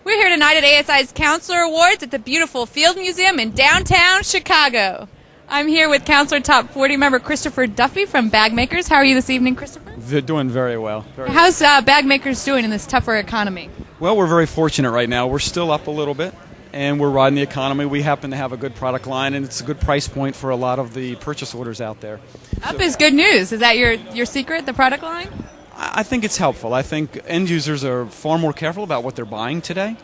We're here tonight at ASI's Counselor Awards at the beautiful Field Museum in downtown Chicago. I'm here with Counselor Top 40 member Christopher Duffy from Bag Makers. How are you this evening, Christopher? They're doing very well. How's Bag Makers doing in this tougher economy? Well, we're very fortunate right now. We're still up a little bit, and we're riding the economy. We happen to have a good product line, and it's a good price point for a lot of the purchase orders out there. Up is good news. Is that your secret, the product line? I think it's helpful. I think end users are far more careful about what they're buying today,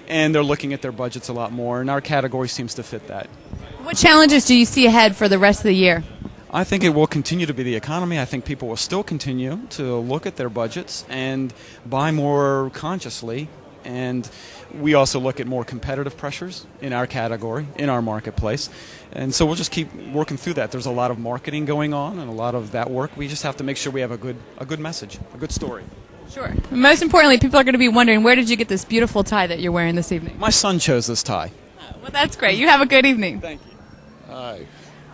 and they're looking at their budgets a lot more, and our category seems to fit that. What challenges do you see ahead for the rest of the year? I think it will continue to be the economy. I think people will still continue to look at their budgets and buy more consciously. And we also look at more competitive pressures in our category, in our marketplace. And so we'll just keep working through that. There's a lot of marketing going on and a lot of that work. We just have to make sure we have a good message, a good story. Sure. Most importantly, people are going to be wondering, where did you get this beautiful tie that you're wearing this evening? My son chose this tie. Oh, well, that's great. You have a good evening. Thank you. Hi.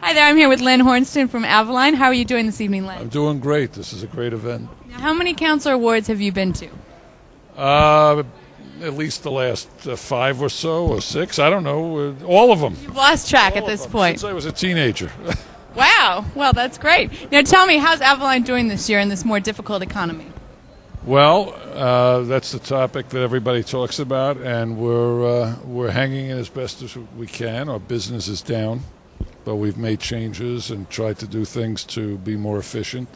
Hi there. I'm here with Len Hornston from Avaline. How are you doing this evening, Len? I'm doing great. This is a great event. Now, how many Counselor Awards have you been to? At least the last 5 or so, or 6. I don't know. All of them. You've lost track at this point. Since I was a teenager. Wow. Well, that's great. Now, tell me, how's Avaline doing this year in this more difficult economy? Well, that's the topic that everybody talks about, and we're hanging in as best as we can. Our business is down, but we've made changes and tried to do things to be more efficient.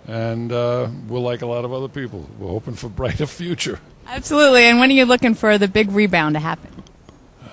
And we're like a lot of other people. We're hoping for a brighter future. Absolutely. And when are you looking for the big rebound to happen?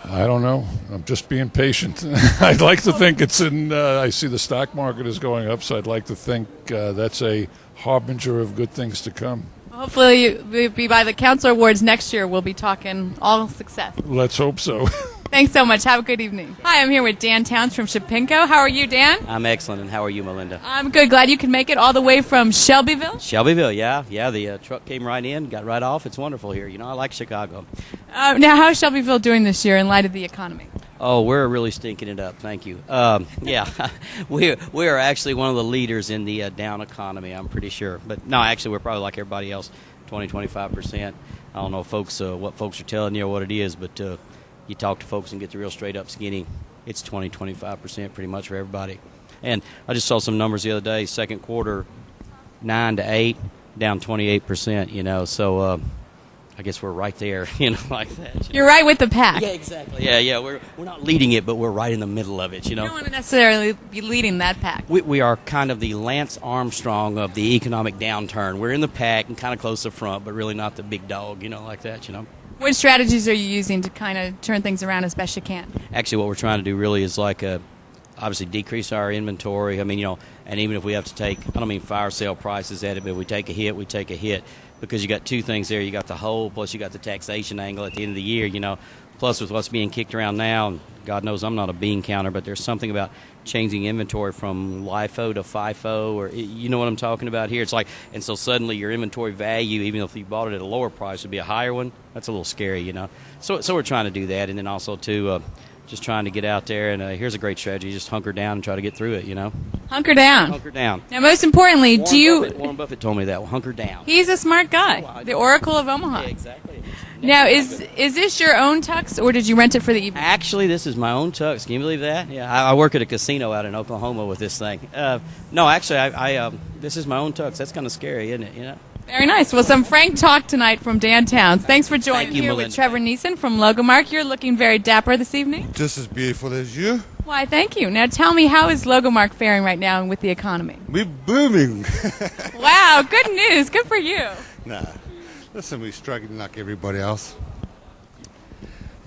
I don't know. I'm just being patient. I'd like to think it's in. I see the stock market is going up, so I'd like to think that's a harbinger of good things to come. Well, hopefully, by the Counselor Awards next year, we'll be talking all success. Let's hope so. Thanks so much. Have a good evening. Hi, I'm here with Dan Towns from Shipinko. How are you, Dan? I'm excellent, and how are you, Melinda? I'm good. Glad you could make it all the way from Shelbyville. Shelbyville, yeah. The truck came right in, got right off. It's wonderful here. You know, I like Chicago. Now, how's Shelbyville doing this year in light of the economy? Oh, we're really stinking it up. Thank you. Yeah, we are actually one of the leaders in the down economy, I'm pretty sure. But no, actually, we're probably like everybody else, 20-25%. I don't know, folks, what folks are telling you or what it is, but you talk to folks and get the real straight up skinny, it's 20-25% pretty much for everybody. And I just saw some numbers the other day, second quarter 9 to 8, down 28%, you know, so I guess we're right there, you know, like that. You're right with the pack. Yeah, exactly. Yeah, we're not leading it, but we're right in the middle of it, you know. You don't want to necessarily be leading that pack. We are kind of the Lance Armstrong of the economic downturn. We're in the pack and kind of close to the front, but really not the big dog, you know, like that, you know. What strategies are you using to kind of turn things around as best you can? Actually, what we're trying to do really is like obviously decrease our inventory. I mean, you know, and even if we have to take, I don't mean fire sale prices at it, but we take a hit, because you got two things there. You got the hole, plus you got the taxation angle at the end of the year, you know, plus with what's being kicked around now, and God knows I'm not a bean counter, but there's something about changing inventory from LIFO to FIFO, or you know what I'm talking about here. It's like, and so suddenly your inventory value, even if you bought it at a lower price, would be a higher one. That's a little scary, you know. So we're trying to do that, and then also too, just trying to get out there. And here's a great strategy: just hunker down and try to get through it, you know. Hunker down. Hunker down. Now, most importantly, Warren Buffett told me that. Well, hunker down. He's a smart guy. The Oracle of Omaha. Yeah, exactly. Now, is this your own tux, or did you rent it for the evening? Actually, this is my own tux. Can you believe that? Yeah, I work at a casino out in Oklahoma with this thing. No, actually, I this is my own tux. That's kind of scary, isn't it? You know. Very nice. Well, some frank talk tonight from Dan Towns. Thanks for joining Thank you, here Melinda. with Trevor Neeson from Logomark. You're looking very dapper this evening. Just as beautiful as you. Why, thank you. Now, tell me, how is Logomark faring right now with the economy? We're booming. Wow, good news. Good for you. Nah, listen, we're struggling like everybody else.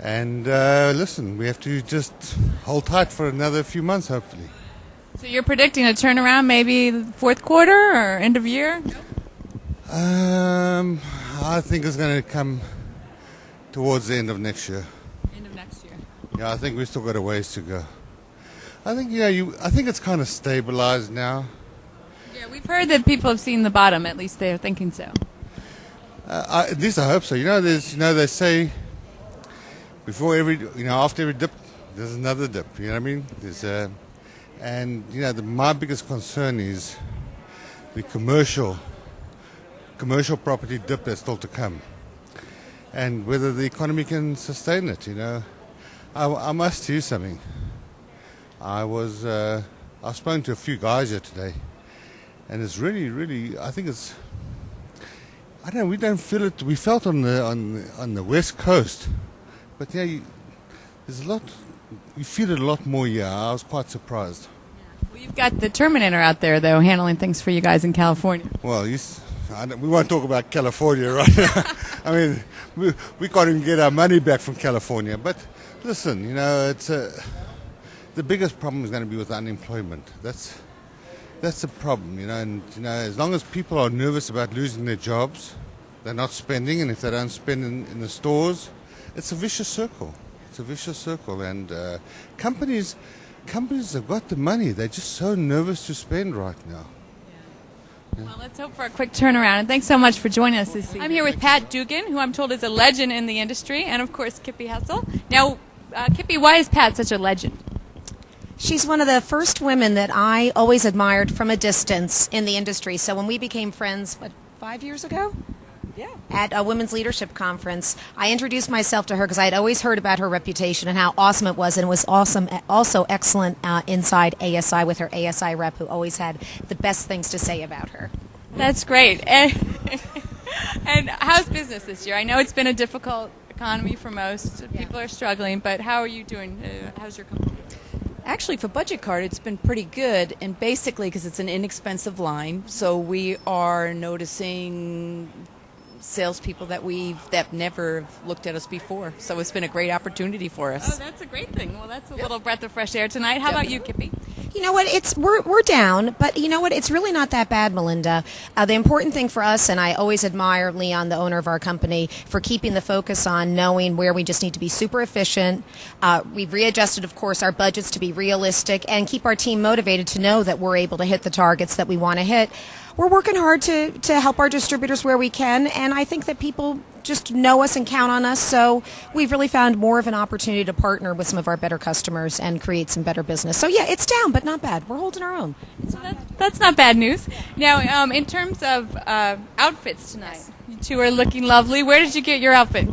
And listen, we have to just hold tight for another few months, hopefully. So you're predicting a turnaround maybe fourth quarter or end of year? I think it's going to come towards the end of next year. End of next year. Yeah, I think we've still got a ways to go. I think, I think it's kind of stabilized now. Yeah, we've heard that people have seen the bottom. At least they're thinking so. At least I hope so. They say before after every dip, there's another dip. You know what I mean? My biggest concern is the commercial property dip that's still to come. and whether the economy can sustain it. I must tell you something. I've spoken to a few guys here today, and it's really, I think it's, I don't know, we don't feel it. We felt on the West Coast, but there's a lot. You feel it a lot more here. I was quite surprised. Well, you've got the Terminator out there, though, handling things for you guys in California. Well, we won't talk about California right now. I mean, we can't even get our money back from California. But listen, it's the biggest problem is going to be with unemployment. That's the problem, And as long as people are nervous about losing their jobs, they're not spending, and if they don't spend in the stores, it's a vicious circle. It's a vicious circle, and companies have got the money. They're just so nervous to spend right now. Well, let's hope for a quick turnaround, and thanks so much for joining us this evening. I'm here with Pat Dugan, who I'm told is a legend in the industry, and of course Kippy Hessel. Now, Kippy, why is Pat such a legend? She's one of the first women that I always admired from a distance in the industry. So when we became friends, 5 years ago? Yeah. At a women's leadership conference, I introduced myself to her because I had always heard about her reputation and how awesome it was, and it was awesome, also excellent inside ASI with her ASI rep, who always had the best things to say about her. That's great. And how's business this year? I know it's been a difficult economy for most. People are struggling, but how are you doing? How's your company? Actually, for Budget Card, it's been pretty good, and basically because it's an inexpensive line, so we are noticing salespeople that never looked at us before. So it's been a great opportunity for us. Oh, that's a great thing. Well, that's a little breath of fresh air tonight. How about you, Kippy? You know what? We're down, but you know what? It's really not that bad, Melinda. The important thing for us, and I always admire Leon, the owner of our company, for keeping the focus on knowing where we just need to be super efficient. We've readjusted, of course, our budgets to be realistic and keep our team motivated to know that we're able to hit the targets that we want to hit. We're working hard to help our distributors where we can, and I think that people just know us and count on us, so we've really found more of an opportunity to partner with some of our better customers and create some better business. So yeah, it's down, but not bad. We're holding our own. So that's not bad news. Now, in terms of outfits tonight, you two are looking lovely. Where did you get your outfit?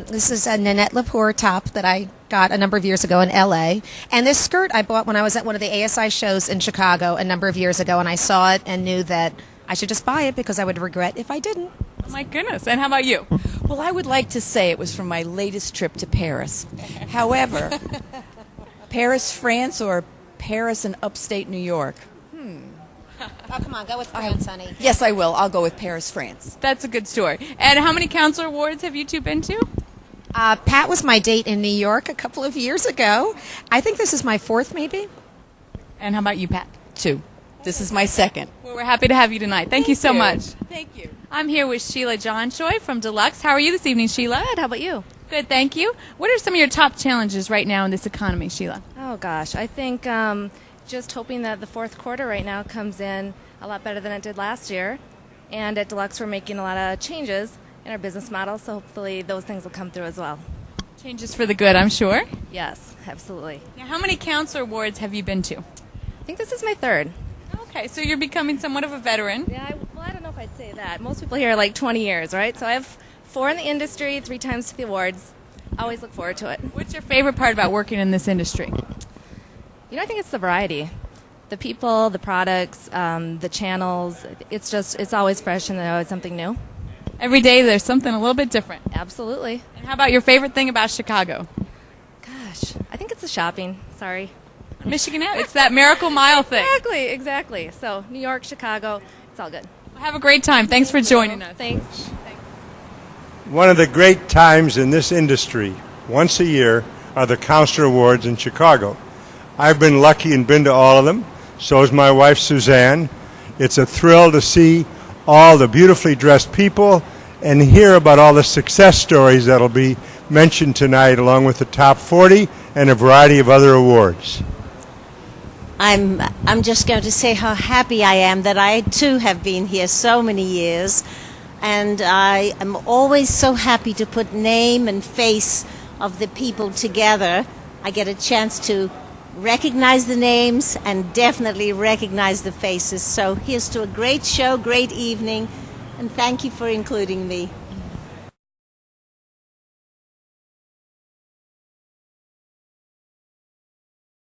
This is a Nanette Lepore top that I got a number of years ago in L.A. And this skirt I bought when I was at one of the ASI shows in Chicago a number of years ago, and I saw it and knew that I should just buy it because I would regret if I didn't. Oh, my goodness. And how about you? Well, I would like to say it was from my latest trip to Paris. However, Paris, France, or Paris in upstate New York? Oh, come on, go with France, honey. Yes, I will. I'll go with Paris, France. That's a good story. And how many counselor awards have you two been to? Pat was my date in New York a couple of years ago. I think this is my fourth, maybe. And how about you, Pat? 2. This is my second. Well, we're happy to have you tonight. Thank you so much. Thank you. I'm here with Sheila Joy from Deluxe. How are you this evening, Sheila? Good. How about you? Good, thank you. What are some of your top challenges right now in this economy, Sheila? Oh, gosh. I think just hoping that the fourth quarter right now comes in a lot better than it did last year. And at Deluxe, we're making a lot of changes in our business model, so hopefully those things will come through as well. Changes for the good, I'm sure. Yes, absolutely. Now, how many counselor awards have you been to? I think this is my third. Okay, so you're becoming somewhat of a veteran. Yeah, I don't know if I'd say that. Most people here are like 20 years, right? So I have 4 in the industry, 3 times to the awards. Always look forward to it. What's your favorite part about working in this industry? You know, I think it's the variety. The people, the products, the channels. It's always fresh and there's always something new. Every day there's something a little bit different. Absolutely. And how about your favorite thing about Chicago? Gosh, I think it's the shopping. Sorry. Michigan Ave. It's that Miracle Mile thing. Exactly. So New York, Chicago, it's all good. Well, have a great time. Thanks for joining us. Thanks. One of the great times in this industry, once a year, are the Counselor Awards in Chicago. I've been lucky and been to all of them. So is my wife, Suzanne. It's a thrill to see all the beautifully dressed people and hear about all the success stories that'll be mentioned tonight, along with the top 40 and a variety of other awards. I'm just going to say how happy I am that I too have been here so many years, and I am always so happy to put name and face of the people together. I get a chance to recognize the names and definitely recognize the faces. So here's to a great show, great evening, and thank you for including me.